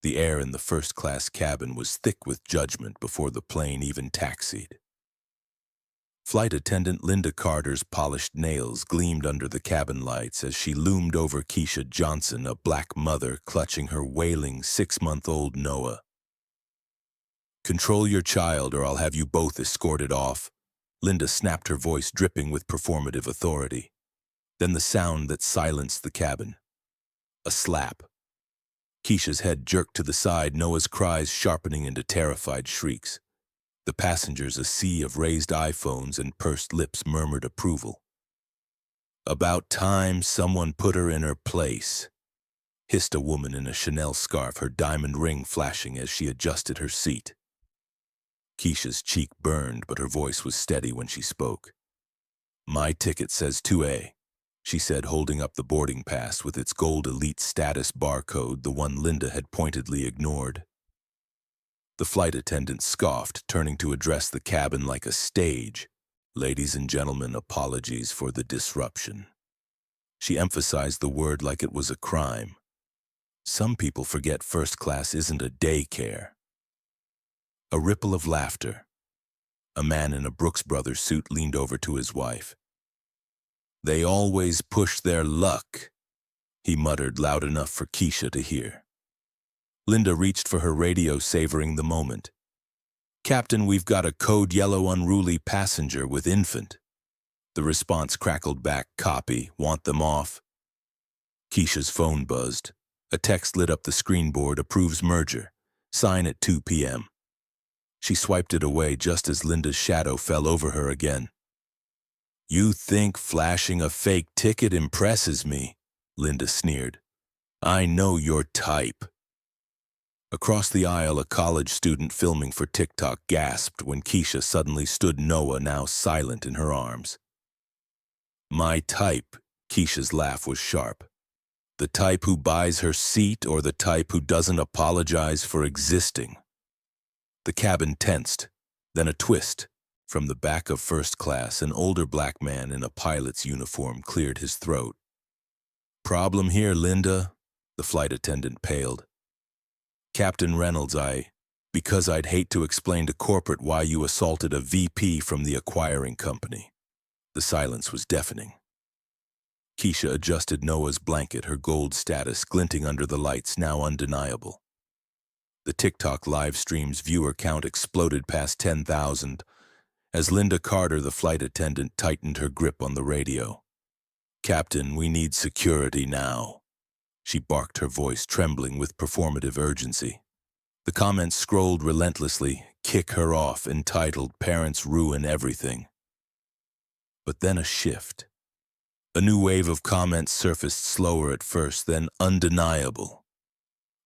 The air in the first-class cabin was thick with judgment before the plane even taxied. Flight attendant Linda Carter's polished nails gleamed under the cabin lights as she loomed over Keisha Johnson, a black mother clutching her wailing 6-month-old Noah. "Control your child or I'll have you both escorted off." Linda snapped, her voice dripping with performative authority. Then the sound that silenced the cabin. A slap. Keisha's head jerked to the side, Noah's cries sharpening into terrified shrieks. The passengers, a sea of raised iPhones and pursed lips, murmured approval. "About time someone put her in her place," hissed a woman in a Chanel scarf, her diamond ring flashing as she adjusted her seat. Keisha's cheek burned, but her voice was steady when she spoke. "My ticket says 2A," she said, holding up the boarding pass with its gold elite status barcode, the one Linda had pointedly ignored. The flight attendant scoffed, turning to address the cabin like a stage. "Ladies and gentlemen, apologies for the disruption." She emphasized the word like it was a crime. Some people forget first class isn't a daycare. A ripple of laughter. A man in a Brooks Brothers suit leaned over to his wife. "They always push their luck," he muttered loud enough for Keisha to hear. Linda reached for her radio, savoring the moment. "Captain, we've got a code yellow unruly passenger with infant." The response crackled back, "Copy, want them off." Keisha's phone buzzed. A text lit up the screen board, "Approves merger. Sign at 2 p.m. She swiped it away just as Linda's shadow fell over her again. "You think flashing a fake ticket impresses me?" Linda sneered. "I know your type." Across the aisle, a college student filming for TikTok gasped when Keisha suddenly stood Noah, now silent, in her arms. "My type," Keisha's laugh was sharp. "The type who buys her seat or the type who doesn't apologize for existing?" The cabin tensed, then a twist. From the back of first class, an older black man in a pilot's uniform cleared his throat. "Problem here, Linda?" The flight attendant paled. "Captain Reynolds, because I'd hate to explain to corporate why you assaulted a VP from the acquiring company." The silence was deafening. Keisha adjusted Noah's blanket, her gold status glinting under the lights, now undeniable. The TikTok live stream's viewer count exploded past 10,000 as Linda Carter, the flight attendant, tightened her grip on the radio. "Captain, we need security now." She barked, her voice trembling with performative urgency. The comments scrolled relentlessly, "Kick her off," entitled, "Parents ruin everything." But then a shift. A new wave of comments surfaced, slower at first, then undeniable.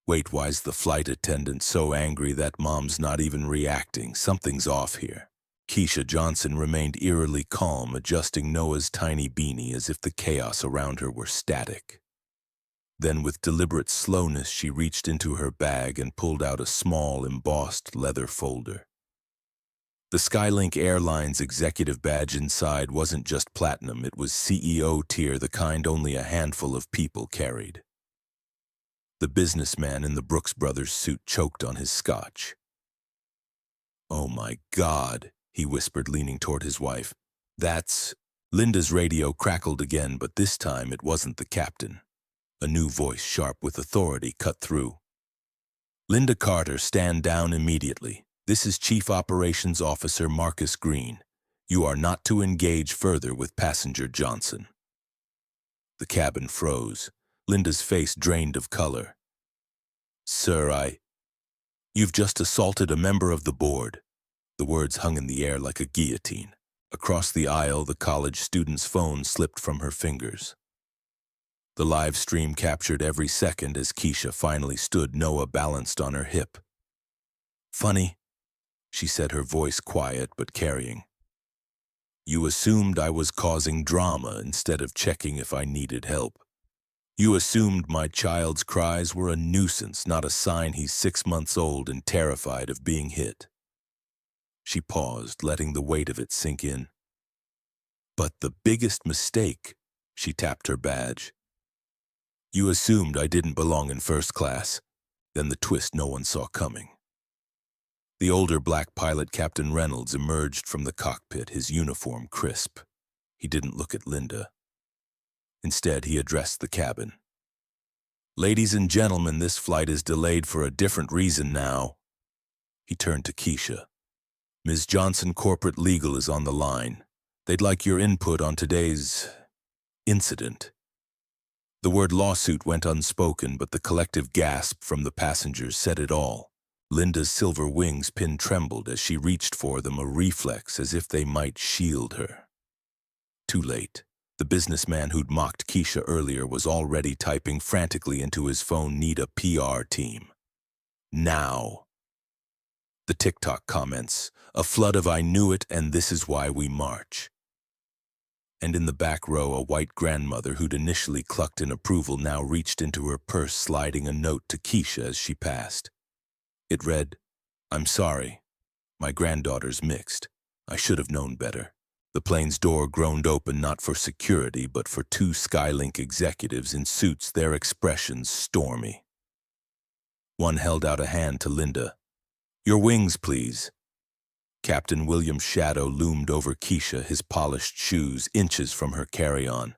"Wait, why's the flight attendant so angry that mom's not even reacting? Something's off here." Keisha Johnson remained eerily calm, adjusting Noah's tiny beanie as if the chaos around her were static. Then, with deliberate slowness, she reached into her bag and pulled out a small, embossed leather folder. The Skylink Airways executive badge inside wasn't just platinum, it was CEO tier, the kind only a handful of people carried. The businessman in the Brooks Brothers suit choked on his scotch. "Oh my God," he whispered, leaning toward his wife. "That's..." Linda's radio crackled again, but this time it wasn't the captain. A new voice, sharp with authority, cut through. "Linda Carter, stand down immediately. This is Chief Operations Officer Marcus Green. You are not to engage further with passenger Johnson." The cabin froze. Linda's face drained of color. "Sir, You've just assaulted a member of the board." The words hung in the air like a guillotine. Across the aisle, the college student's phone slipped from her fingers. The live stream captured every second as Keisha finally stood, Noah balanced on her hip. "Funny," she said, her voice quiet but carrying. "You assumed I was causing drama instead of checking if I needed help. You assumed my child's cries were a nuisance, not a sign he's 6 months old and terrified of being hit." She paused, letting the weight of it sink in. "But the biggest mistake," she tapped her badge. "You assumed I didn't belong in first class. Then the twist no one saw coming. The older black pilot, Captain Reynolds, emerged from the cockpit, his uniform crisp. He didn't look at Linda. Instead, he addressed the cabin. "Ladies and gentlemen, this flight is delayed for a different reason now." He turned to Keisha. "Ms. Johnson, corporate legal is on the line. They'd like your input on today's incident." The word lawsuit went unspoken, but the collective gasp from the passengers said it all. Linda's silver wings pin trembled as she reached for them, a reflex as if they might shield her. Too late. The businessman who'd mocked Keisha earlier was already typing frantically into his phone, "Need a PR team. Now." The TikTok comments, a flood of "I knew it and this is why we march." And in the back row, a white grandmother who'd initially clucked in approval now reached into her purse, sliding a note to Keisha as she passed. It read, "I'm sorry. My granddaughter's mixed. I should have known better." The plane's door groaned open, not for security, but for two Skylink executives in suits, their expressions stormy. One held out a hand to Linda. "Your wings, please." Captain William's shadow loomed over Keisha, his polished shoes inches from her carry-on.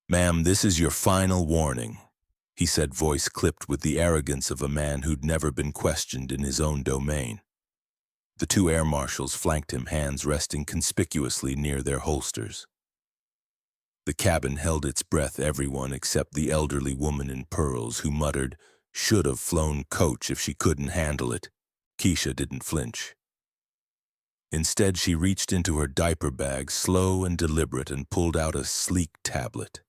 "Ma'am, this is your final warning," he said, voice clipped with the arrogance of a man who'd never been questioned in his own domain. The two air marshals flanked him, hands resting conspicuously near their holsters. The cabin held its breath, everyone except the elderly woman in pearls who muttered, "Should have flown coach if she couldn't handle it." Keisha didn't flinch. Instead, she reached into her diaper bag, slow and deliberate, and pulled out a sleek tablet.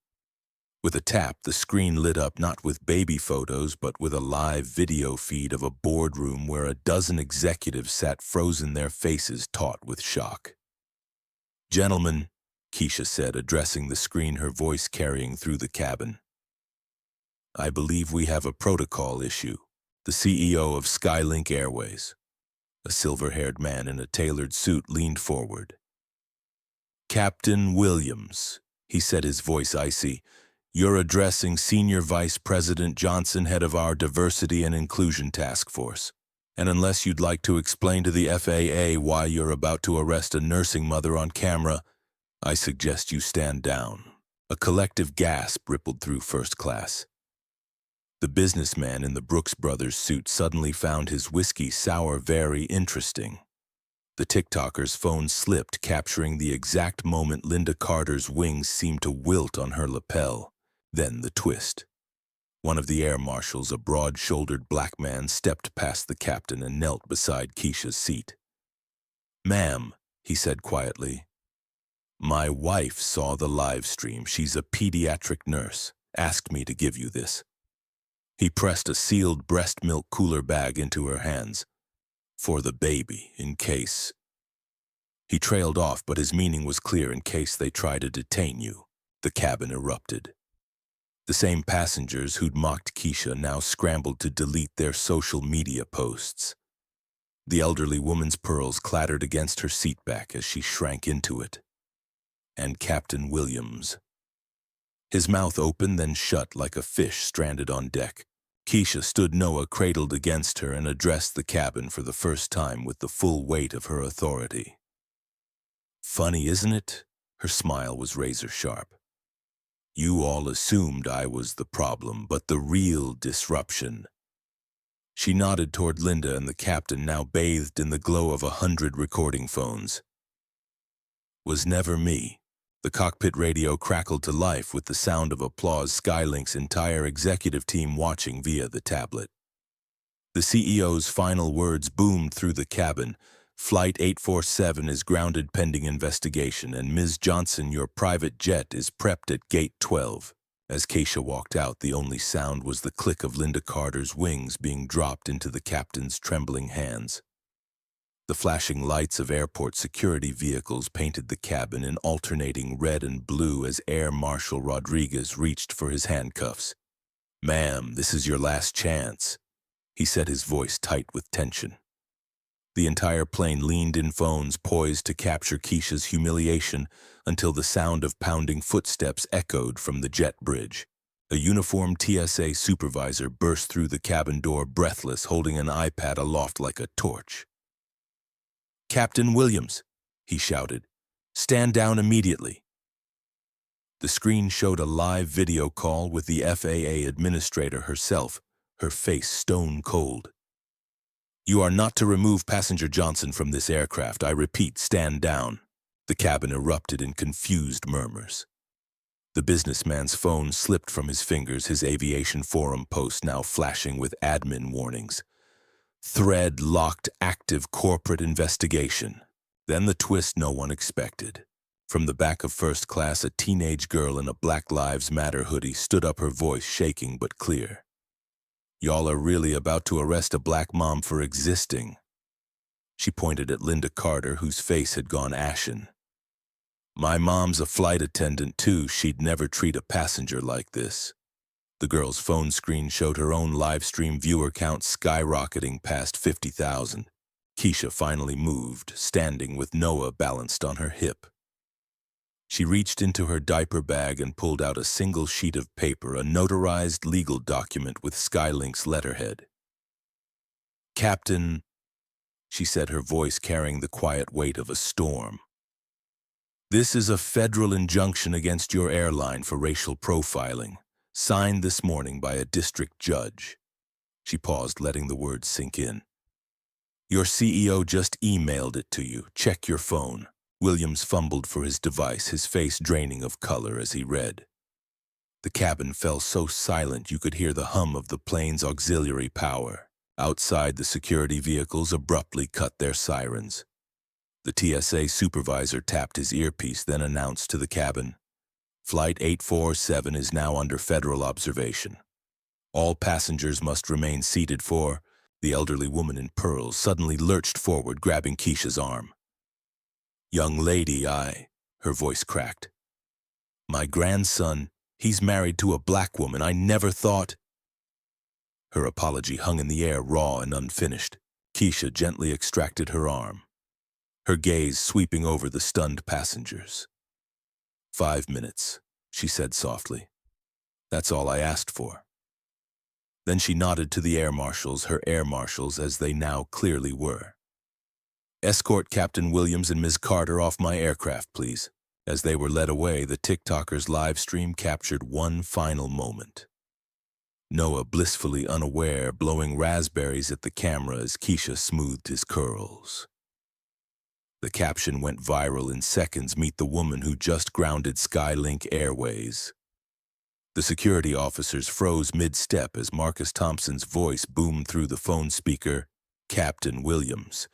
With a tap, the screen lit up not with baby photos, but with a live video feed of a boardroom where a dozen executives sat frozen, their faces taut with shock. "Gentlemen," Keisha said, addressing the screen, her voice carrying through the cabin, "I believe we have a protocol issue." The CEO of Skylink Airways, a silver-haired man in a tailored suit, leaned forward. "Captain Williams," he said, his voice icy, "you're addressing Senior Vice President Johnson, head of our Diversity and Inclusion Task Force. And unless you'd like to explain to the FAA why you're about to arrest a nursing mother on camera, I suggest you stand down." A collective gasp rippled through first class. The businessman in the Brooks Brothers suit suddenly found his whiskey sour very interesting. The TikToker's phone slipped, capturing the exact moment Linda Carter's wings seemed to wilt on her lapel. Then the twist. One of the air marshals, a broad-shouldered black man, stepped past the captain and knelt beside Keisha's seat. "Ma'am," he said quietly, "my wife saw the live stream. She's a pediatric nurse. Asked me to give you this." He pressed a sealed breast milk cooler bag into her hands. "For the baby, in case." He trailed off, but his meaning was clear: in case they try to detain you. The cabin erupted. The same passengers who'd mocked Keisha now scrambled to delete their social media posts. The elderly woman's pearls clattered against her seatback as she shrank into it. And Captain Williams. His mouth open, then shut like a fish stranded on deck. Keisha stood Noah cradled against her and addressed the cabin for the first time with the full weight of her authority. "Funny, isn't it?" Her smile was razor sharp. "You all assumed I was the problem, but the real disruption." She nodded toward Linda and the captain, now bathed in the glow of 100 recording phones. "Was never me." The cockpit radio crackled to life with the sound of applause, Skylink's entire executive team watching via the tablet. The CEO's final words boomed through the cabin. "Flight 847 is grounded pending investigation, and Ms. Johnson, your private jet is prepped at Gate 12. As Keisha walked out, the only sound was the click of Linda Carter's wings being dropped into the captain's trembling hands. The flashing lights of airport security vehicles painted the cabin in alternating red and blue as Air Marshal Rodriguez reached for his handcuffs. "Ma'am, this is your last chance," he said, his voice tight with tension. The entire plane leaned in, phones poised to capture Keisha's humiliation, until the sound of pounding footsteps echoed from the jet bridge. A uniformed TSA supervisor burst through the cabin door breathless, holding an iPad aloft like a torch. "Captain Williams," he shouted, "stand down immediately." The screen showed a live video call with the FAA administrator herself, her face stone cold. "You are not to remove Passenger Johnson from this aircraft. I repeat, stand down." The cabin erupted in confused murmurs. The businessman's phone slipped from his fingers, his aviation forum post now flashing with admin warnings. Thread locked, active corporate investigation. Then the twist no one expected. From the back of first class, a teenage girl in a Black Lives Matter hoodie stood up, her voice shaking but clear. "Y'all are really about to arrest a black mom for existing." She pointed at Linda Carter, whose face had gone ashen. "My mom's a flight attendant too. She'd never treat a passenger like this." The girl's phone screen showed her own live stream viewer count skyrocketing past 50,000. Keisha finally moved, standing with Noah balanced on her hip. She reached into her diaper bag and pulled out a single sheet of paper, a notarized legal document with Skylink's letterhead. "Captain," she said, her voice carrying the quiet weight of a storm. "This is a federal injunction against your airline for racial profiling, signed this morning by a district judge." She paused, letting the words sink in. "Your CEO just emailed it to you. Check your phone." Williams fumbled for his device, his face draining of color as he read. The cabin fell so silent you could hear the hum of the plane's auxiliary power. Outside, the security vehicles abruptly cut their sirens. The TSA supervisor tapped his earpiece, then announced to the cabin, "Flight 847 is now under federal observation. All passengers must remain seated for—" The elderly woman in pearls suddenly lurched forward, grabbing Keisha's arm. "Young lady, her voice cracked. "My grandson, he's married to a black woman. I never thought—" Her apology hung in the air, raw and unfinished. Keisha gently extracted her arm, her gaze sweeping over the stunned passengers. "5 minutes, she said softly. "That's all I asked for." Then she nodded to the air marshals, her air marshals as they now clearly were. "Escort Captain Williams and Ms. Carter off my aircraft, please." As they were led away, the TikToker's live stream captured one final moment. Noah, blissfully unaware, blowing raspberries at the camera as Keisha smoothed his curls. The caption went viral in seconds. "Meet the woman who just grounded Skylink Airways." The security officers froze mid-step as Marcus Thompson's voice boomed through the phone speaker. "Captain Williams,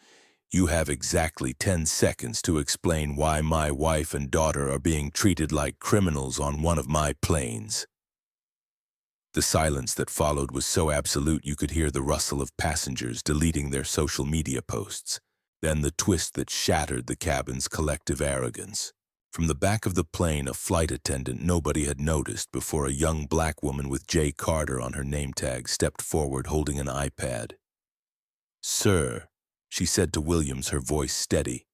you have exactly 10 seconds to explain why my wife and daughter are being treated like criminals on one of my planes." The silence that followed was so absolute you could hear the rustle of passengers deleting their social media posts. Then the twist that shattered the cabin's collective arrogance. From the back of the plane, a flight attendant nobody had noticed before, a young black woman with J. Carter on her name tag stepped forward holding an iPad. "Sir," she said to Williams, her voice steady,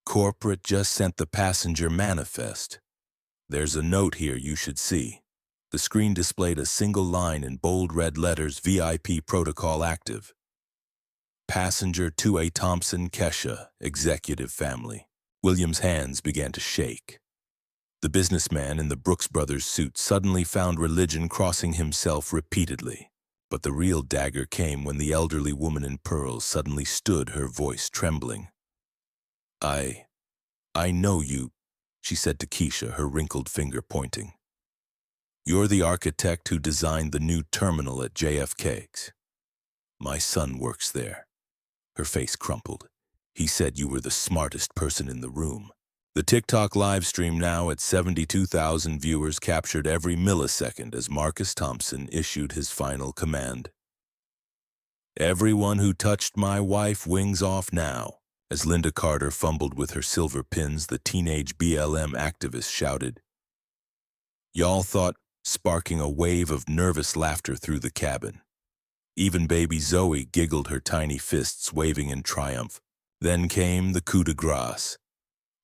"corporate just sent the passenger manifest. There's a note here you should see." The screen displayed a single line in bold red letters, "VIP protocol active. Passenger 2A Thompson Keisha, executive family." Williams' hands began to shake. The businessman in the Brooks Brothers suit suddenly found religion crossing himself repeatedly. But the real dagger came when the elderly woman in pearls suddenly stood, her voice trembling. I know you," she said to Keisha, her wrinkled finger pointing. "You're the architect who designed the new terminal at JFK's. My son works there." Her face crumpled. "He said you were the smartest person in the room." The TikTok live stream, now at 72,000 viewers, captured every millisecond as Marcus Thompson issued his final command. "Everyone who touched my wife, wings off now." As Linda Carter fumbled with her silver pins, the teenage BLM activist shouted. "Y'all thought," sparking a wave of nervous laughter through the cabin. Even baby Zoe giggled, her tiny fists waving in triumph. Then came the coup de grace.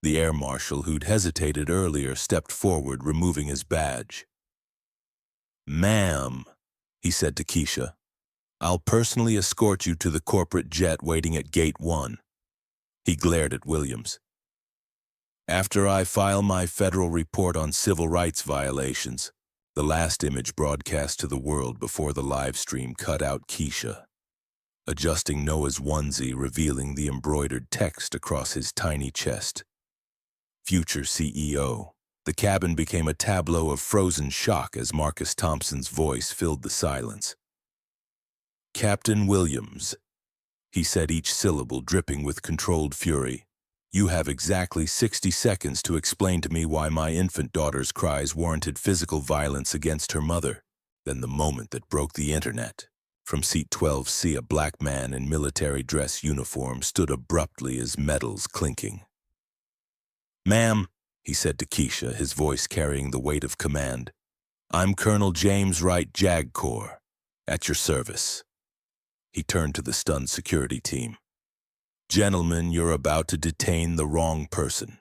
The air marshal, who'd hesitated earlier, stepped forward, removing his badge. Ma'am, he said to Keisha, I'll personally escort you to the corporate jet waiting at Gate 1. He glared at Williams. After I file my federal report on civil rights violations, the last image broadcast to the world before the live stream cut out Keisha, adjusting Noah's onesie, revealing the embroidered text across his tiny chest. Future CEO. The cabin became a tableau of frozen shock as Marcus Thompson's voice filled the silence. Captain Williams, he said, each syllable dripping with controlled fury. You have exactly 60 seconds to explain to me why my infant daughter's cries warranted physical violence against her mother. Then the moment that broke the internet. From seat 12C, a black man in military dress uniform stood abruptly, his metals clinking. Ma'am, he said to Keisha, his voice carrying the weight of command, I'm Colonel James Wright, JAG Corps, at your service. He turned to the stunned security team. Gentlemen, you're about to detain the wrong person.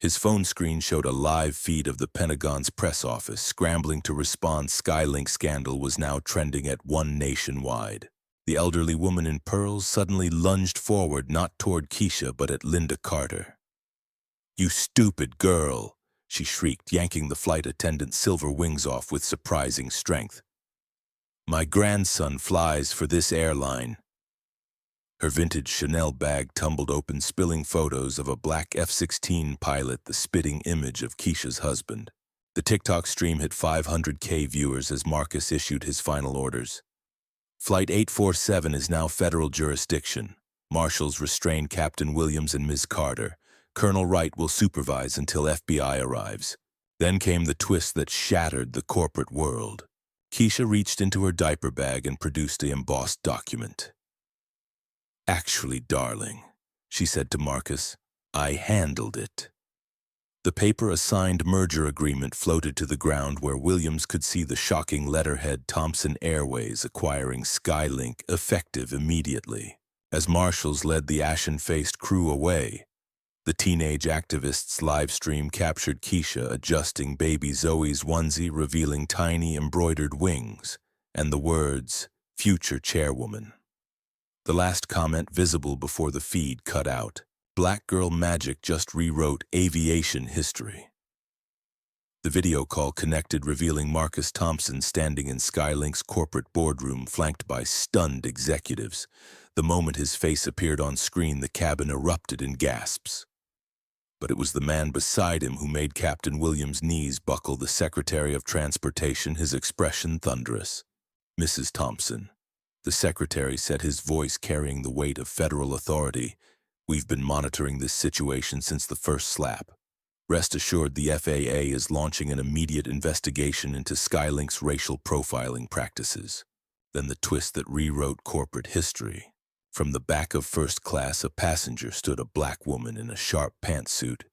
His phone screen showed a live feed of the Pentagon's press office scrambling to respond. Skylink scandal was now trending at 1 nationwide. The elderly woman in pearls suddenly lunged forward, not toward Keisha, but at Linda Carter. You stupid girl, she shrieked, yanking the flight attendant's silver wings off with surprising strength. My grandson flies for this airline. Her vintage Chanel bag tumbled open, spilling photos of a black F-16 pilot, the spitting image of Keisha's husband. The TikTok stream hit 500K viewers as Marcus issued his final orders. Flight 847 is now federal jurisdiction. Marshals restrain Captain Williams and Ms. Carter. Colonel Wright will supervise until FBI arrives. Then came the twist that shattered the corporate world. Keisha reached into her diaper bag and produced an embossed document. Actually, darling, she said to Marcus, I handled it. The paper a signed merger agreement floated to the ground where Williams could see the shocking letterhead Thomson Airways acquiring Skylink, effective immediately. As marshals led the ashen-faced crew away, the teenage activist's live stream captured Keisha adjusting baby Zoe's onesie, revealing tiny embroidered wings, and the words, Future Chairwoman. The last comment visible before the feed cut out. Black Girl Magic just rewrote aviation history. The video call connected, revealing Marcus Thompson standing in Skylink's corporate boardroom, flanked by stunned executives. The moment his face appeared on screen, the cabin erupted in gasps. But it was the man beside him who made Captain Williams' knees buckle, the Secretary of Transportation, his expression thunderous. Mrs. Thompson. The secretary said, his voice carrying the weight of federal authority. We've been monitoring this situation since the first slap. Rest assured, the FAA is launching an immediate investigation into Skylink's racial profiling practices. Then the twist that rewrote corporate history. From the back of first class, a passenger stood, a black woman in a sharp pantsuit,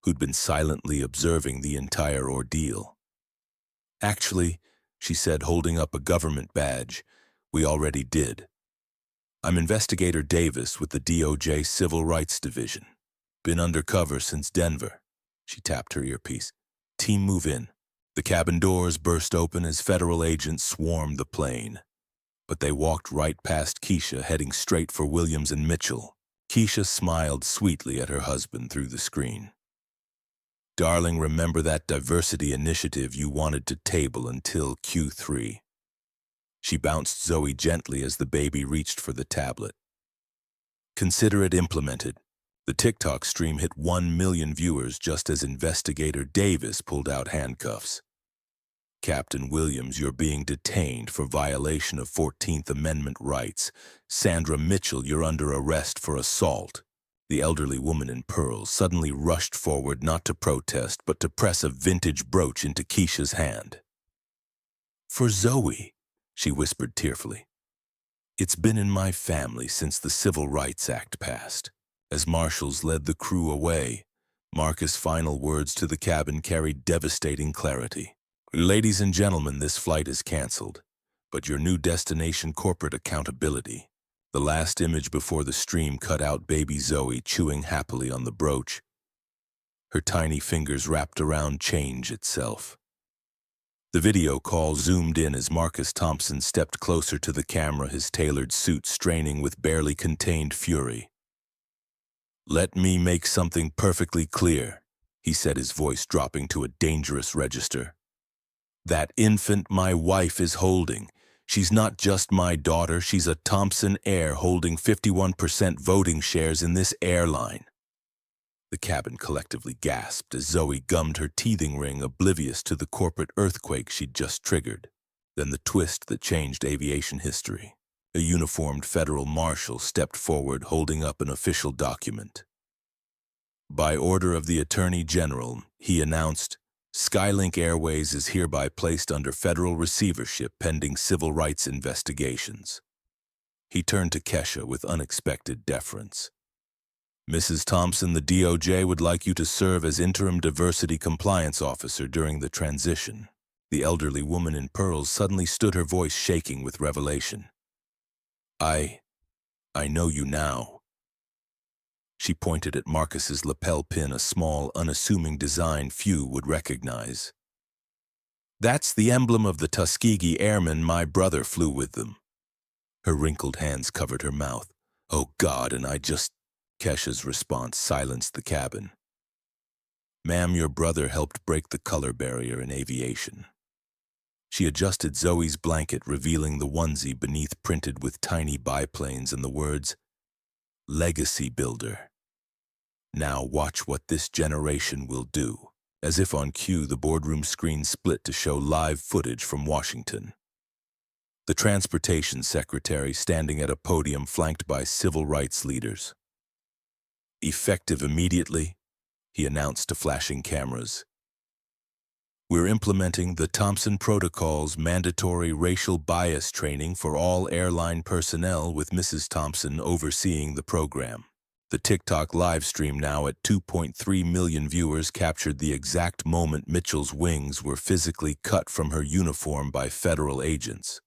who'd been silently observing the entire ordeal. Actually, she said, holding up a government badge, we already did. I'm Investigator Davis with the DOJ Civil Rights Division. Been undercover since Denver. She tapped her earpiece. Team, move in. The cabin doors burst open as federal agents swarmed the plane. But they walked right past Keisha, heading straight for Williams and Mitchell. Keisha smiled sweetly at her husband through the screen. Darling, remember that diversity initiative you wanted to table until Q3? She bounced Zoe gently as the baby reached for the tablet. Consider it implemented. The TikTok stream hit 1 million viewers just as Investigator Davis pulled out handcuffs. Captain Williams, you're being detained for violation of 14th Amendment rights. Sandra Mitchell, you're under arrest for assault. The elderly woman in pearls suddenly rushed forward, not to protest, but to press a vintage brooch into Keisha's hand. For Zoe, she whispered tearfully. It's been in my family since the Civil Rights Act passed. As marshals led the crew away, Marcus' final words to the cabin carried devastating clarity. Ladies and gentlemen, this flight is canceled, but your new destination, corporate accountability. The last image before the stream cut out baby Zoe chewing happily on the brooch, her tiny fingers wrapped around change itself. The video call zoomed in as Marcus Thompson stepped closer to the camera, his tailored suit straining with barely contained fury. "Let me make something perfectly clear," he said, his voice dropping to a dangerous register. "That infant my wife is holding, she's not just my daughter, she's a Thompson heir holding 51% voting shares in this airline." The cabin collectively gasped as Zoe gummed her teething ring, oblivious to the corporate earthquake she'd just triggered. Then the twist that changed aviation history. A uniformed federal marshal stepped forward, holding up an official document. "By order of the Attorney General," he announced, "Skylink Airways is hereby placed under federal receivership pending civil rights investigations." He turned to Keisha with unexpected deference. "Mrs. Thompson, the DOJ would like you to serve as interim diversity compliance officer during the transition." The elderly woman in pearls suddenly stood, her voice shaking with revelation. I know you now." She pointed at Marcus's lapel pin, a small, unassuming design few would recognize. "That's the emblem of the Tuskegee Airmen. My brother flew with them." Her wrinkled hands covered her mouth. "Oh God, and I just..." Keisha's response silenced the cabin. "Ma'am, your brother helped break the color barrier in aviation." She adjusted Zoe's blanket, revealing the onesie beneath, printed with tiny biplanes and the words, "Legacy Builder." "Now watch what this generation will do." As if on cue, the boardroom screen split to show live footage from Washington. The transportation secretary standing at a podium flanked by civil rights leaders. "Effective immediately," he announced to flashing cameras. "We're implementing the Thompson Protocol's mandatory racial bias training for all airline personnel, with Mrs. Thompson overseeing the program." The TikTok live stream, now at 2.3 million viewers, captured the exact moment Mitchell's wings were physically cut from her uniform by federal agents.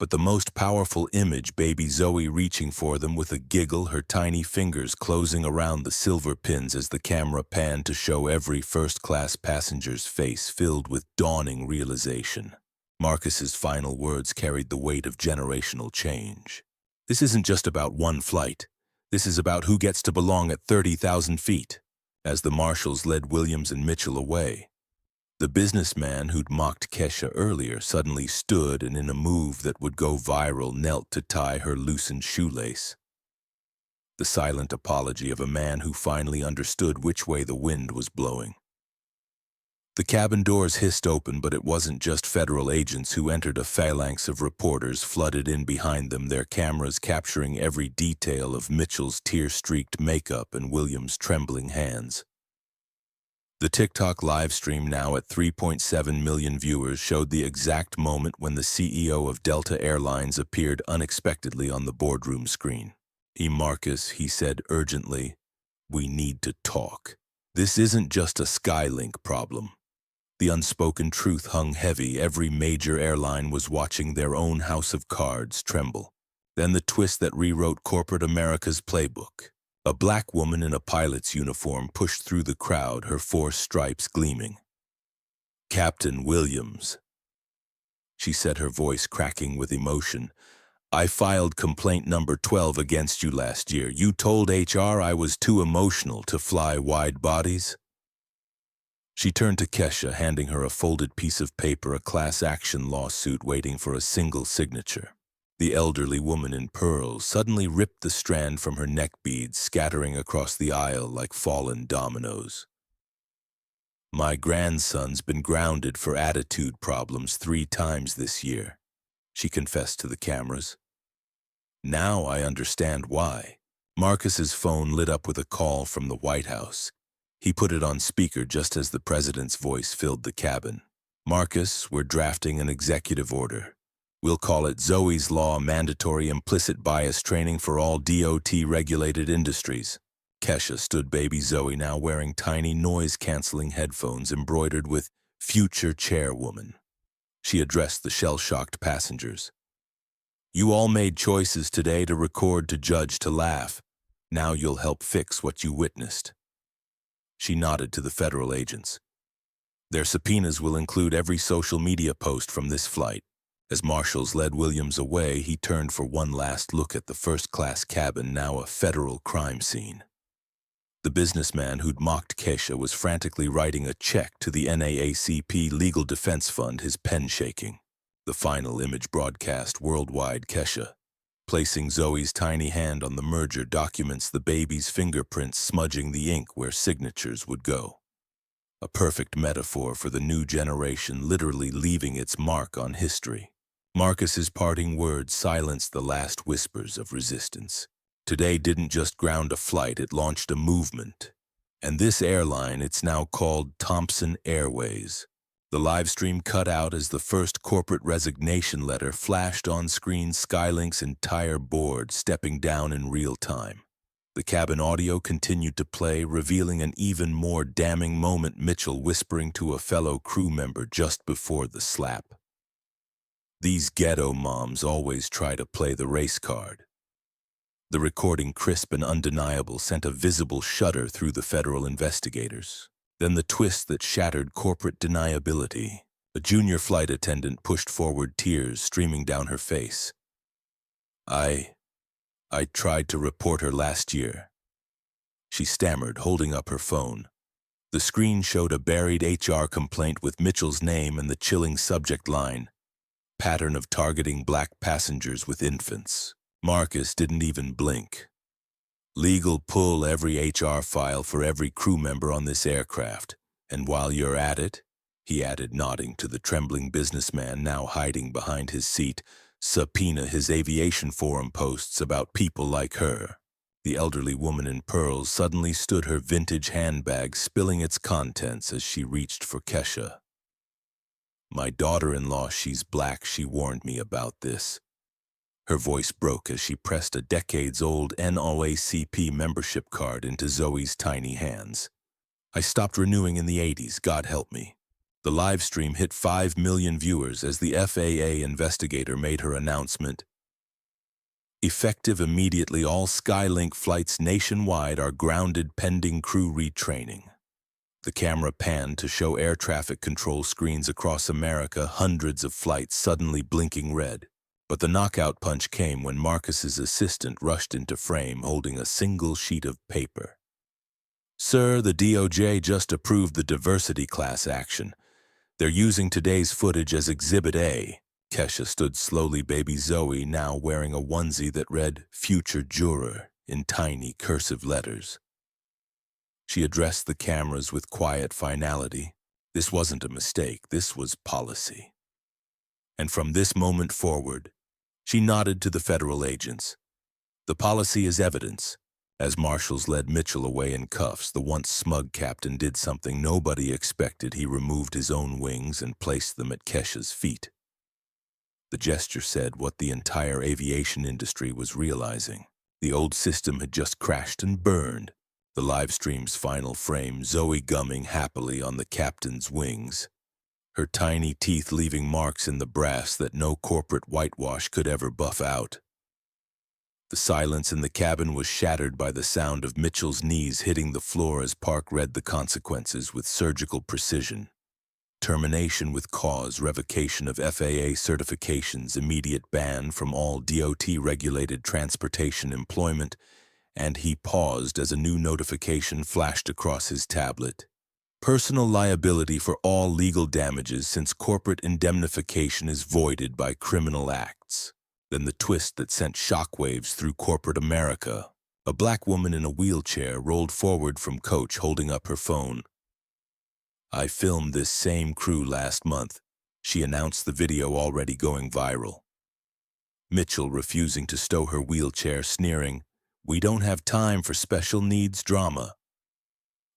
But the most powerful image, baby Zoe reaching for them with a giggle, her tiny fingers closing around the silver pins as the camera panned to show every first-class passenger's face filled with dawning realization. Marcus's final words carried the weight of generational change. "This isn't just about one flight. This is about who gets to belong at 30,000 feet." As the marshals led Williams and Mitchell away, the businessman who'd mocked Keisha earlier suddenly stood and, in a move that would go viral, knelt to tie her loosened shoelace. The silent apology of a man who finally understood which way the wind was blowing. The cabin doors hissed open, but it wasn't just federal agents who entered. A phalanx of reporters flooded in behind them, their cameras capturing every detail of Mitchell's tear-streaked makeup and Williams' trembling hands. The TikTok live stream, now at 3.7 million viewers, showed the exact moment when the CEO of Delta Airlines appeared unexpectedly on the boardroom screen. "Marcus," he said urgently, "we need to talk. This isn't just a Skylink problem." The unspoken truth hung heavy. Every major airline was watching their own house of cards tremble. Then the twist that rewrote corporate America's playbook. A black woman in a pilot's uniform pushed through the crowd, her 4 stripes gleaming. "Captain Williams," she said, her voice cracking with emotion, "I filed complaint number 12 against you last year. You told HR I was too emotional to fly wide bodies." She turned to Keisha, handing her a folded piece of paper, a class action lawsuit waiting for a single signature. The elderly woman in pearls suddenly ripped the strand from her neck beads, scattering across the aisle like fallen dominoes. "My grandson's been grounded for attitude problems 3 times this year," she confessed to the cameras. "Now I understand why." Marcus's phone lit up with a call from the White House. He put it on speaker just as the president's voice filled the cabin. "Marcus, we're drafting an executive order. We'll call it Zoe's Law, mandatory implicit bias training for all DOT-regulated industries." Keisha stood baby Zoe, now wearing tiny noise-canceling headphones embroidered with "Future Chairwoman." She addressed the shell-shocked passengers. "You all made choices today, to record, to judge, to laugh. Now you'll help fix what you witnessed." She nodded to the federal agents. Their subpoenas will include every social media post from this flight. As marshals led Williams away, he turned for one last look at the first-class cabin, now a federal crime scene. The businessman who'd mocked Keisha was frantically writing a check to the NAACP Legal Defense Fund, his pen shaking. The final image broadcast worldwide. Keisha, placing Zoe's tiny hand on the merger documents, the baby's fingerprints smudging the ink where signatures would go. A perfect metaphor for the new generation literally leaving its mark on history. Marcus's parting words silenced the last whispers of resistance. Today didn't just ground a flight, it launched a movement. And this airline, it's now called Thompson Airways. The live stream cut out as the first corporate resignation letter flashed on screen, Skylink's entire board stepping down in real time. The cabin audio continued to play, revealing an even more damning moment, Mitchell whispering to a fellow crew member just before the slap. These ghetto moms always try to play the race card. The recording, crisp and undeniable, sent a visible shudder through the federal investigators. Then the twist that shattered corporate deniability. A junior flight attendant pushed forward, tears streaming down her face. I tried to report her last year. She stammered, holding up her phone. The screen showed a buried HR complaint with Mitchell's name and the chilling subject line, "Pattern of targeting black passengers with infants." Marcus didn't even blink. "Legal pull every HR file for every crew member on this aircraft. And while you're at it," he added, nodding to the trembling businessman now hiding behind his seat, "subpoena his aviation forum posts about people like her." The elderly woman in pearls suddenly stood, her vintage handbag spilling its contents as she reached for Keisha. "My daughter-in-law, she's black, she warned me about this." Her voice broke as she pressed a decades-old NAACP membership card into Zoe's tiny hands. "I stopped renewing in the 80s, God help me." The live stream hit 5 million viewers as the FAA investigator made her announcement. Effective immediately, all Skylink flights nationwide are grounded pending crew retraining. The camera panned to show air traffic control screens across America, hundreds of flights suddenly blinking red. But the knockout punch came when Marcus's assistant rushed into frame holding a single sheet of paper. "Sir, the DOJ just approved the diversity class action. They're using today's footage as Exhibit A." Keisha stood slowly, baby Zoe now wearing a onesie that read "Future Juror" in tiny cursive letters. She addressed the cameras with quiet finality. This wasn't a mistake, this was policy. And from this moment forward, she nodded to the federal agents. "The policy is evidence." As marshals led Mitchell away in cuffs, the once smug captain did something nobody expected. He removed his own wings and placed them at Keisha's feet. The gesture said what the entire aviation industry was realizing. The old system had just crashed and burned. The live stream's final frame, Zoe gumming happily on the captain's wings, her tiny teeth leaving marks in the brass that no corporate whitewash could ever buff out. The silence in the cabin was shattered by the sound of Mitchell's knees hitting the floor as Park read the consequences with surgical precision. Termination with cause, revocation of FAA certifications, immediate ban from all DOT-regulated transportation employment, and he paused as a new notification flashed across his tablet. Personal liability for all legal damages since corporate indemnification is voided by criminal acts. Then the twist that sent shockwaves through corporate America. A black woman in a wheelchair rolled forward from coach holding up her phone. "I filmed this same crew last month," she announced, the video already going viral. Mitchell refusing to stow her wheelchair, sneering, "We don't have time for special needs drama."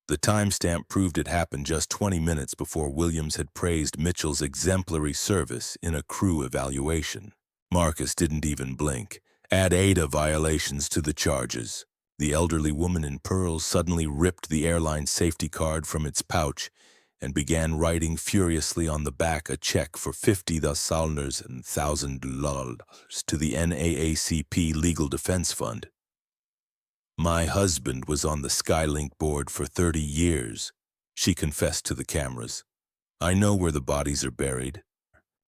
The timestamp proved it happened just 20 minutes before Williams had praised Mitchell's exemplary service in a crew evaluation. Marcus didn't even blink. "Add ADA violations to the charges." The elderly woman in pearls suddenly ripped the airline safety card from its pouch and began writing furiously on the back a check for $50,000 to the NAACP Legal Defense Fund. "My husband was on the Skylink board for 30 years, she confessed to the cameras. I know where the bodies are buried.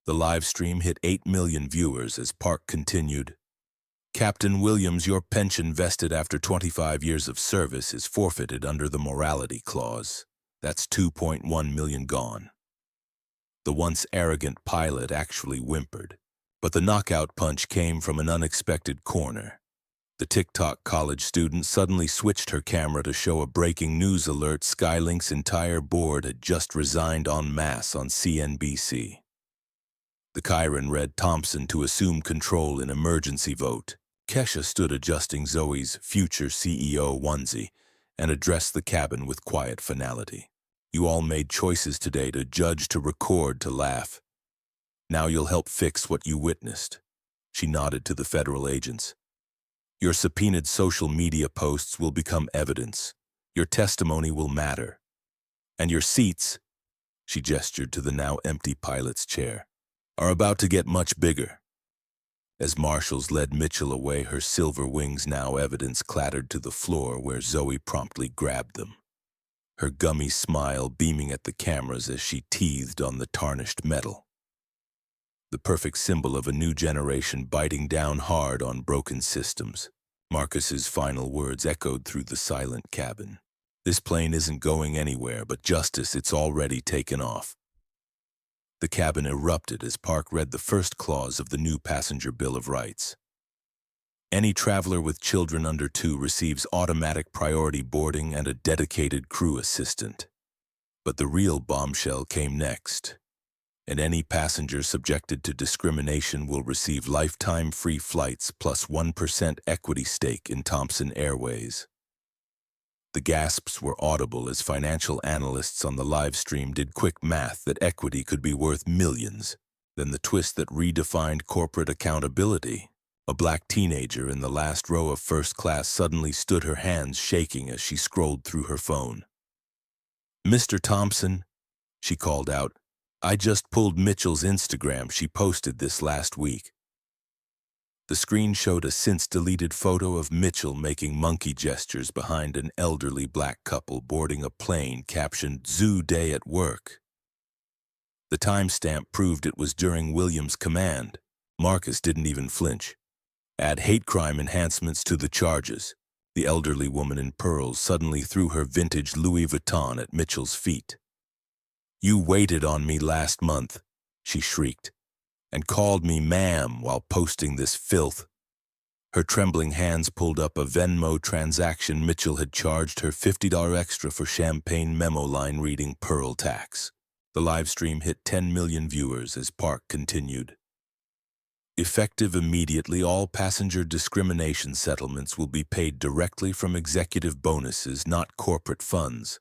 The live stream hit 8 million viewers as Park continued. Captain Williams, your pension vested after 25 years of service is forfeited under the morality clause. That's 2.1 million gone. The once arrogant pilot actually whimpered, but the knockout punch came from an unexpected corner. The TikTok college student suddenly switched her camera to show a breaking news alert. Skylink's entire board had just resigned en masse on CNBC. The Chiron read Thompson to assume control in emergency vote. Keisha stood adjusting Zoe's future CEO onesie and addressed the cabin with quiet finality. You all made choices today to judge, to record, to laugh. Now you'll help fix what you witnessed. She nodded to the federal agents. Your subpoenaed social media posts will become evidence. Your testimony will matter. And your seats, she gestured to the now empty pilot's chair, are about to get much bigger. As marshals led Mitchell away, her silver wings now evidence clattered to the floor where Zoe promptly grabbed them, her gummy smile beaming at the cameras as she teethed on the tarnished metal. The perfect symbol of a new generation biting down hard on broken systems. Marcus's final words echoed through the silent cabin. This plane isn't going anywhere, but justice, it's already taken off. The cabin erupted as Park read the first clause of the new Passenger Bill of Rights. Any traveler with children under 2 receives automatic priority boarding and a dedicated crew assistant. But the real bombshell came next. And any passenger subjected to discrimination will receive lifetime free flights plus 1% equity stake in Thomson Airways. The gasps were audible as financial analysts on the live stream did quick math that equity could be worth millions. Then the twist that redefined corporate accountability. A black teenager in the last row of first class suddenly stood, her hands shaking as she scrolled through her phone. Mr. Thompson, she called out, I just pulled Mitchell's Instagram. She posted this last week. The screen showed a since-deleted photo of Mitchell making monkey gestures behind an elderly black couple boarding a plane captioned Zoo Day at Work. The timestamp proved it was during Williams' command. Marcus didn't even flinch. Add hate crime enhancements to the charges. The elderly woman in pearls suddenly threw her vintage Louis Vuitton at Mitchell's feet. You waited on me last month, she shrieked, and called me ma'am while posting this filth. Her trembling hands pulled up a Venmo transaction. Mitchell had charged her $50 extra for champagne memo line reading Pearl tax. The live stream hit 10 million viewers as Park continued. Effective immediately, all passenger discrimination settlements will be paid directly from executive bonuses, not corporate funds.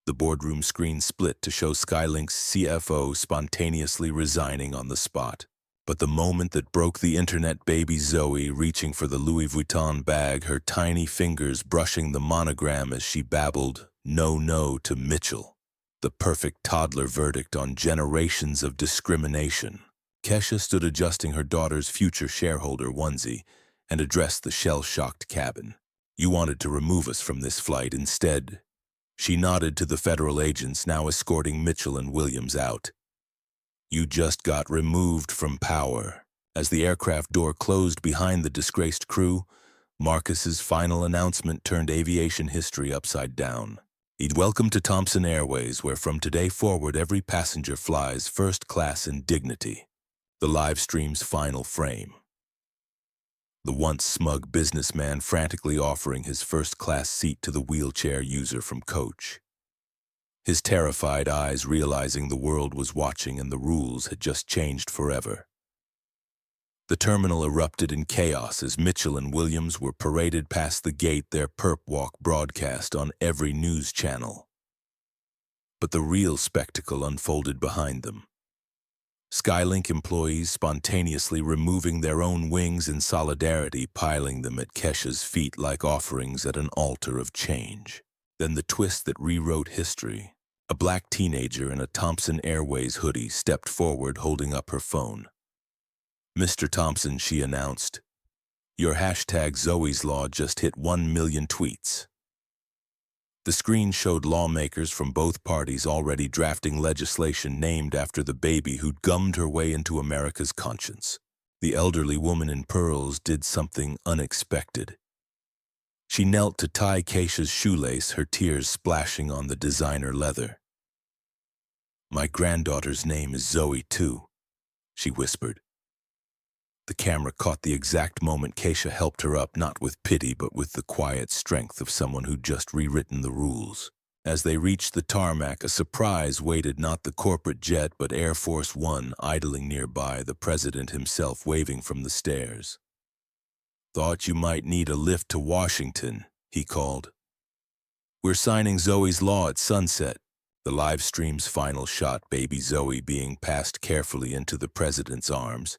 The boardroom screen split to show Skylink's CFO spontaneously resigning on the spot. But the moment that broke the internet, baby Zoe reaching for the Louis Vuitton bag, her tiny fingers brushing the monogram as she babbled, no, to Mitchell. The perfect toddler verdict on generations of discrimination. Keisha stood adjusting her daughter's future shareholder onesie and addressed the shell-shocked cabin. You wanted to remove us from this flight instead. She nodded to the federal agents now escorting Mitchell and Williams out. You just got removed from power. As the aircraft door closed behind the disgraced crew, Marcus's final announcement turned aviation history upside down. Welcome to Thomson Airways, where from today forward every passenger flies first class in dignity. The live stream's final frame. The once smug businessman frantically offering his first-class seat to the wheelchair user from coach. His terrified eyes realizing the world was watching and the rules had just changed forever. The terminal erupted in chaos as Mitchell and Williams were paraded past the gate, their perp walk broadcast on every news channel. But the real spectacle unfolded behind them. Skylink employees spontaneously removing their own wings in solidarity, piling them at Keisha's feet like offerings at an altar of change. Then the twist that rewrote history. A black teenager in a Thomson Airways hoodie stepped forward holding up her phone. Mr. Thompson, she announced, your hashtag Zoe's Law just hit 1 million tweets. The screen showed lawmakers from both parties already drafting legislation named after the baby who'd gummed her way into America's conscience. The elderly woman in pearls did something unexpected. She knelt to tie Keisha's shoelace, her tears splashing on the designer leather. "My granddaughter's name is Zoe, too," she whispered. The camera caught the exact moment Keisha helped her up, not with pity, but with the quiet strength of someone who'd just rewritten the rules. As they reached the tarmac, a surprise waited, not the corporate jet, but Air Force One idling nearby, the president himself waving from the stairs. "Thought you might need a lift to Washington," he called. "We're signing Zoe's law at sunset." The live stream's final shot, baby Zoe being passed carefully into the president's arms,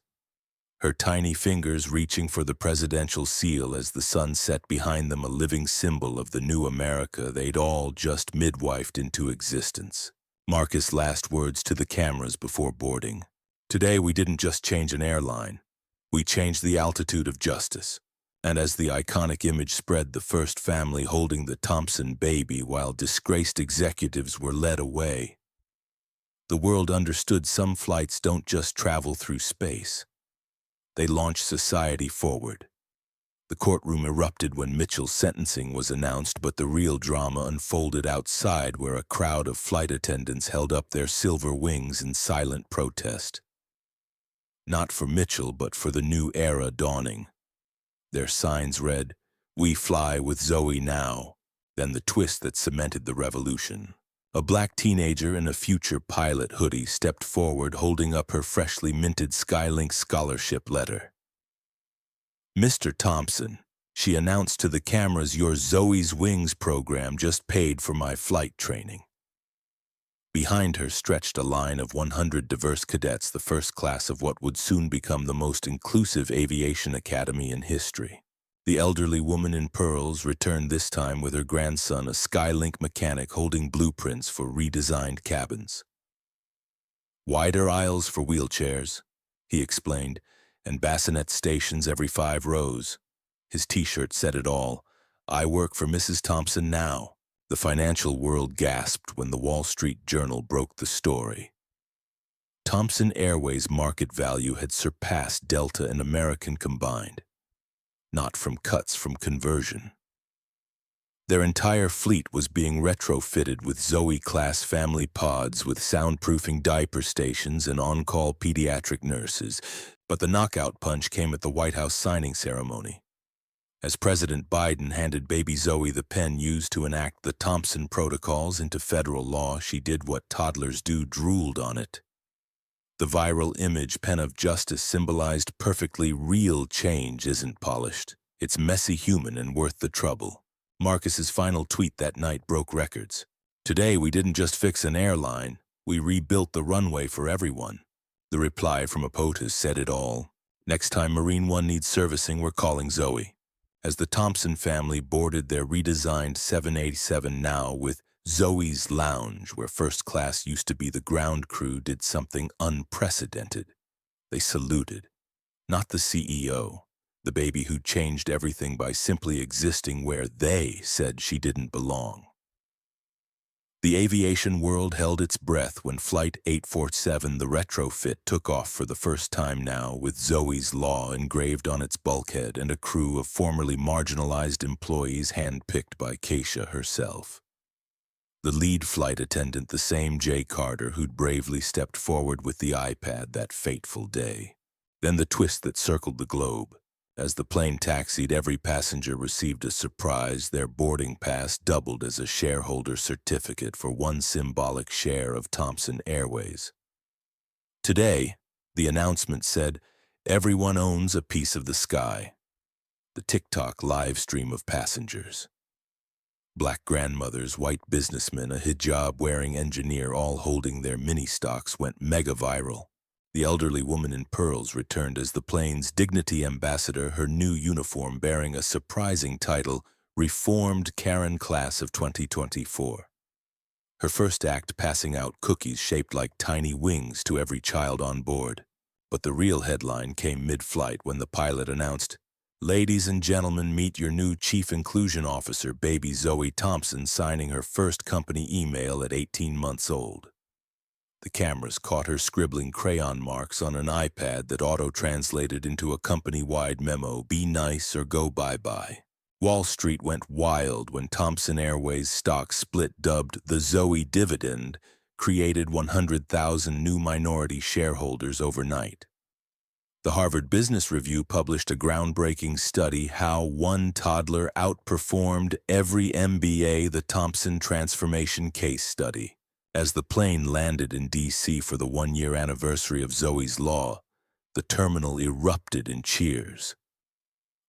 her tiny fingers reaching for the presidential seal as the sun set behind them, a living symbol of the new America they'd all just midwifed into existence. Marcus' last words to the cameras before boarding. "Today we didn't just change an airline. We changed the altitude of justice." And as the iconic image spread, the first family holding the Thompson baby while disgraced executives were led away, the world understood some flights don't just travel through space. They launch society forward. The courtroom erupted when Mitchell's sentencing was announced, but the real drama unfolded outside, where a crowd of flight attendants held up their silver wings in silent protest. Not for Mitchell, but for the new era dawning. Their signs read, "We fly with Zoe now." Then the twist that cemented the revolution. A black teenager in a future pilot hoodie stepped forward, holding up her freshly minted Skylink scholarship letter. "Mr. Thompson," she announced to the cameras, "your Zoe's Wings program just paid for my flight training." Behind her stretched a line of 100 diverse cadets, the first class of what would soon become the most inclusive aviation academy in history. The elderly woman in pearls returned this time with her grandson, a Skylink mechanic holding blueprints for redesigned cabins. "Wider aisles for wheelchairs," he explained, "and bassinet stations every 5 rows. His t-shirt said it all. "I work for Mrs. Thompson now." The financial world gasped when the Wall Street Journal broke the story. Thompson Airways' market value had surpassed Delta and American combined. Not from cuts, from conversion. Their entire fleet was being retrofitted with Zoe-class family pods with soundproofing diaper stations and on-call pediatric nurses, but the knockout punch came at the White House signing ceremony. As President Biden handed baby Zoe the pen used to enact the Thompson protocols into federal law, she did what toddlers do, drooled on it. The viral image, pen of justice, symbolized perfectly real change isn't polished. It's messy, human, and worth the trouble. Marcus's final tweet that night broke records. "Today we didn't just fix an airline, we rebuilt the runway for everyone." The reply from a POTUS said it all. "Next time Marine One needs servicing, we're calling Zoe." As the Thompson family boarded their redesigned 787 now with Zoe's Lounge, where first class used to be, the ground crew did something unprecedented. They saluted. Not the CEO, the baby who changed everything by simply existing where they said she didn't belong. The aviation world held its breath when Flight 847, the retrofit, took off for the first time now, with Zoe's Law engraved on its bulkhead and a crew of formerly marginalized employees handpicked by Keisha herself. The lead flight attendant, the same Jay Carter who'd bravely stepped forward with the iPad that fateful day. Then the twist that circled the globe. As the plane taxied, every passenger received a surprise. Their boarding pass doubled as a shareholder certificate for one symbolic share of Thompson Airways. Today, the announcement said, everyone owns a piece of the sky. The TikTok live stream of passengers. Black grandmothers, white businessmen, a hijab-wearing engineer, all holding their mini-stocks, went mega-viral. The elderly woman in pearls returned as the plane's dignity ambassador, her new uniform bearing a surprising title, Reformed Karen Class of 2024. Her first act passing out cookies shaped like tiny wings to every child on board. But the real headline came mid-flight when the pilot announced, Ladies and gentlemen, meet your new Chief Inclusion Officer, baby Zoe Thompson, signing her first company email at 18 months old. The cameras caught her scribbling crayon marks on an iPad that auto-translated into a company-wide memo, "Be nice or go bye-bye." Wall Street went wild when Thomson Airways stock split, dubbed the Zoe dividend, created 100,000 new minority shareholders overnight. The Harvard Business Review published a groundbreaking study, How One Toddler Outperformed Every MBA, the Thompson Transformation Case Study. As the plane landed in D.C. for the one-year anniversary of Zoe's Law, the terminal erupted in cheers.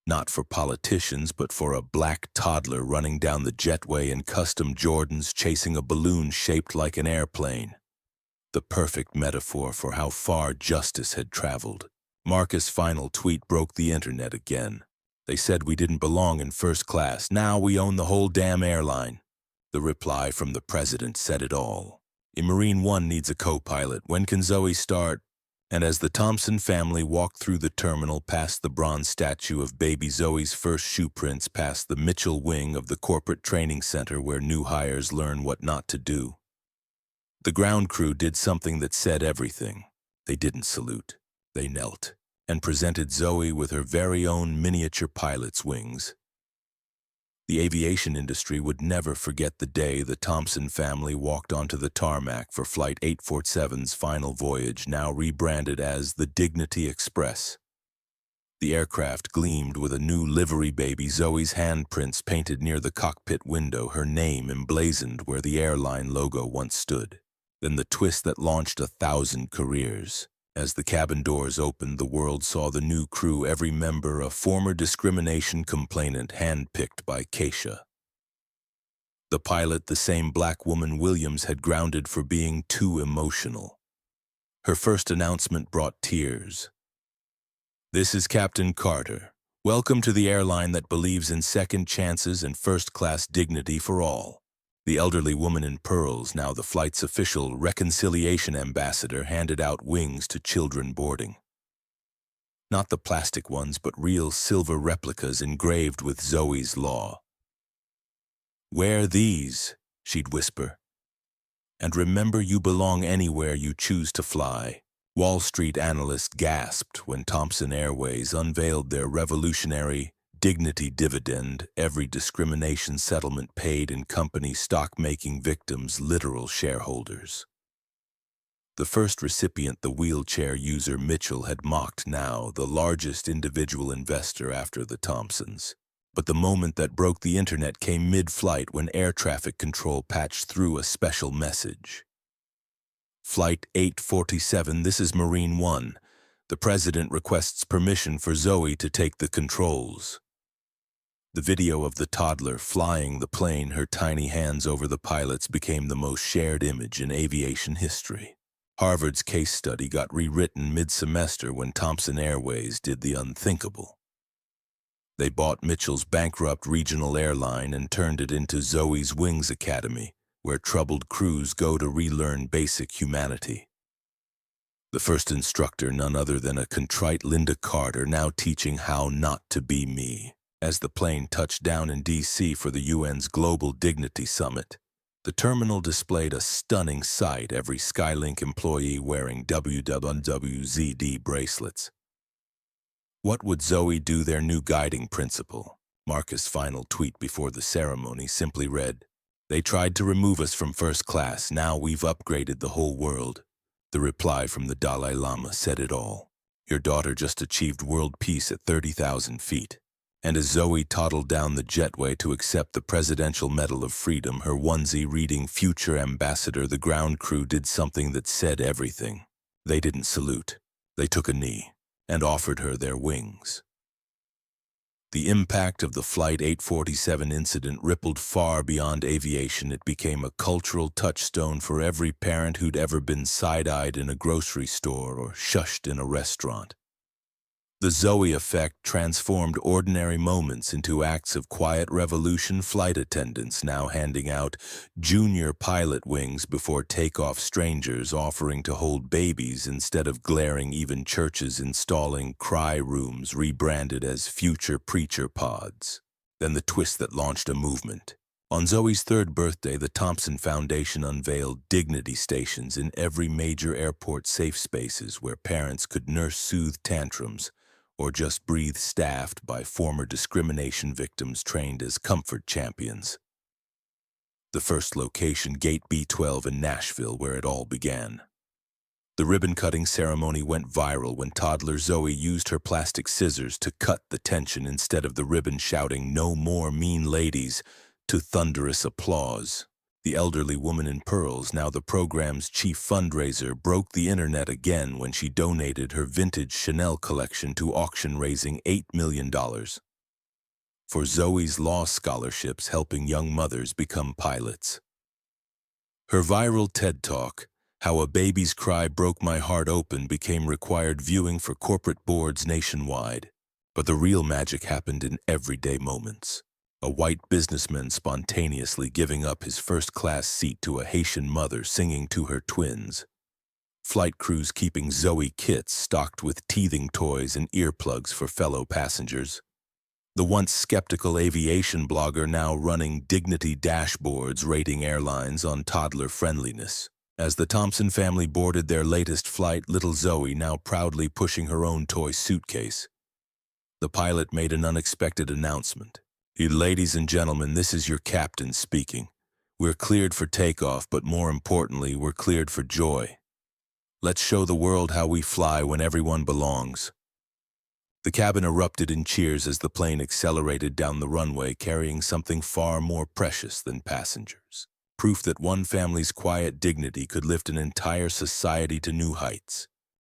Not for politicians, but for a black toddler running down the jetway in custom Jordans chasing a balloon shaped like an airplane. The perfect metaphor for how far justice had traveled. Marcus' final tweet broke the internet again. "They said we didn't belong in first class. Now we own the whole damn airline." The reply from the president said it all. "Marine One needs a co-pilot. When can Zoe start?" And as the Thompson family walked through the terminal, past the bronze statue of baby Zoe's first shoe prints, past the Mitchell wing of the corporate training center where new hires learn what not to do, the ground crew did something that said everything. They didn't salute. They knelt and presented Zoe with her very own miniature pilot's wings. The aviation industry would never forget the day the Thompson family walked onto the tarmac for Flight 847's final voyage, now rebranded as the Dignity Express. The aircraft gleamed with a new livery, baby Zoe's handprints painted near the cockpit window, her name emblazoned where the airline logo once stood. Then the twist that launched 1,000 careers. As the cabin doors opened, the world saw the new crew, every member a former discrimination complainant handpicked by Keisha. The pilot, the same black woman Williams had grounded for being too emotional. Her first announcement brought tears. "This is Captain Carter. Welcome to the airline that believes in second chances and first-class dignity for all." The elderly woman in pearls, now the flight's official reconciliation ambassador, handed out wings to children boarding. Not the plastic ones, but real silver replicas engraved with Zoe's Law. "Wear these," she'd whisper. "And remember, you belong anywhere you choose to fly." Wall Street analysts gasped when Thomson Airways unveiled their revolutionary Dignity Dividend, every discrimination settlement paid in company stock, making victims literal shareholders. The first recipient, the wheelchair user Mitchell, had mocked, now the largest individual investor after the Thompsons. But the moment that broke the internet came mid-flight when air traffic control patched through a special message. "Flight 847, this is Marine One. The president requests permission for Zoe to take the controls." The video of the toddler flying the plane, her tiny hands over the pilots, became the most shared image in aviation history. Harvard's case study got rewritten mid-semester when Thomson Airways did the unthinkable. They bought Mitchell's bankrupt regional airline and turned it into Zoe's Wings Academy, where troubled crews go to relearn basic humanity. The first instructor, none other than a contrite Linda Carter, now teaching how not to be me. As the plane touched down in D.C. for the UN's Global Dignity Summit, the terminal displayed a stunning sight, every Skylink employee wearing WWZD bracelets. What would Zoe do? Their new guiding principle. Marcus' final tweet before the ceremony simply read, "They tried to remove us from first class. Now we've upgraded the whole world." The reply from the Dalai Lama said it all. "Your daughter just achieved world peace at 30,000 feet. And as Zoe toddled down the jetway to accept the Presidential Medal of Freedom, her onesie reading Future Ambassador, the ground crew did something that said everything. They didn't salute. They took a knee and offered her their wings. The impact of the Flight 847 incident rippled far beyond aviation. It became a cultural touchstone for every parent who'd ever been side-eyed in a grocery store or shushed in a restaurant. The Zoe effect transformed ordinary moments into acts of quiet revolution. Flight attendants now handing out junior pilot wings before takeoff, strangers offering to hold babies instead of glaring, even churches installing cry rooms rebranded as future preacher pods. Then the twist that launched a movement. On Zoe's third birthday, the Thompson Foundation unveiled dignity stations in every major airport, safe spaces where parents could nurse soothe tantrums or just breathe, staffed by former discrimination victims trained as comfort champions. The first location, Gate B12 in Nashville, where it all began. The ribbon-cutting ceremony went viral when toddler Zoe used her plastic scissors to cut the tension instead of the ribbon, shouting, "No more mean ladies," to thunderous applause. The elderly woman in pearls, now the program's chief fundraiser, broke the internet again when she donated her vintage Chanel collection to auction, raising $8 million for Zoe's law scholarships, helping young mothers become pilots. Her viral TED Talk, "How a Baby's Cry Broke My Heart Open," became required viewing for corporate boards nationwide. But the real magic happened in everyday moments. A white businessman spontaneously giving up his first-class seat to a Haitian mother singing to her twins. Flight crews keeping Zoe kits stocked with teething toys and earplugs for fellow passengers. The once skeptical aviation blogger now running dignity dashboards rating airlines on toddler friendliness. As the Thompson family boarded their latest flight, little Zoe now proudly pushing her own toy suitcase. The pilot made an unexpected announcement. "Ladies and gentlemen, this is your captain speaking. We're cleared for takeoff, but more importantly, we're cleared for joy. Let's show the world how we fly when everyone belongs." The cabin erupted in cheers as the plane accelerated down the runway, carrying something far more precious than passengers. Proof that one family's quiet dignity could lift an entire society to new heights.